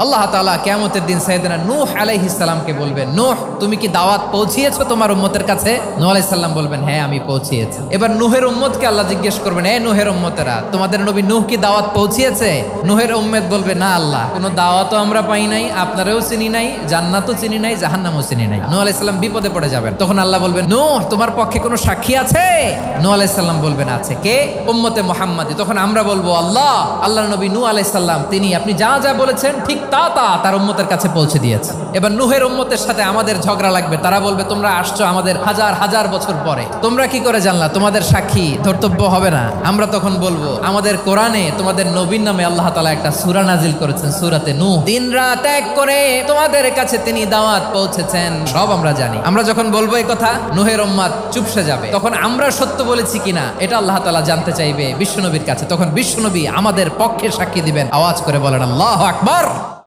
আল্লাহ তাআলা কিয়ামতের দিন সাইয়েদনা নূহ আলাইহিস সালামকে বলবেন, নূহ তুমি কি দাওয়াত পৌঁছিয়েছো তোমার উম্মতের কাছে? নূহ আলাইহিস সালাম বলবেন, হ্যাঁ আমি পৌঁছিয়েছি। এবার নূহের উম্মতকে আল্লাহ জিজ্ঞেস করবেন, এ নূহের উম্মতেরা তোমাদের নবী নূহ কি দাওয়াত পৌঁছিয়েছে? নূহের উম্মত বলবে, না আল্লাহ, কোনো দাওয়াতও আমরা পাই নাই, আপনারাও চিনি নাই, জান্নাতও চিনি নাই, জাহান্নামও চিনি নাই। নূহ আলাইহিস সালাম বিপদে পড়ে যাবেন। তখন আল্লাহ বলবেন, নূহ তোমার পক্ষে কোনো সাক্ষী আছে? নূহ আলাইহিস সালাম বলবেন, আছে। কে? উম্মতে মুহাম্মাদি। তখন আমরা বলবো, আল্লাহ, আল্লাহর নবী নূহ আলাইহিস সালাম তিনি আপনি যা যা বলেছেন ঠিক তা তার উম্মতের কাছে পৌঁছে দিয়েছে। এবার নূহের উম্মতের সাথে আমাদের ঝগড়া লাগবে। তারা বলবে, তোমরা আসছো আমাদের হাজার হাজার বছর পরে, তোমরা কি করে জানলা? তোমাদের সাক্ষী ধর্তব্য হবে না? আমরা তখন বলবো, আমাদের কোরআনে তোমাদের নবীর নামে আল্লাহ তাআলা একটা সূরা নাজিল করেছেন, সূরাতে নূহ। দিন রাত এক করে তোমাদের কাছে তিনি দাওয়াত পৌঁছেছেন, সব আমরা জানি। আমরা যখন বলবো এই কথা, নূহের উম্মত চুপসে যাবে। তখন আমরা সত্য বলেছি কিনা এটা আল্লাহ তাআলা জানতে চাইবে বিশ্বনবীর কাছে। তখন বিশ্বনবী আমাদের পক্ষে সাক্ষী দিবেন। আওয়াজ করে বলেন আল্লাহু আকবার।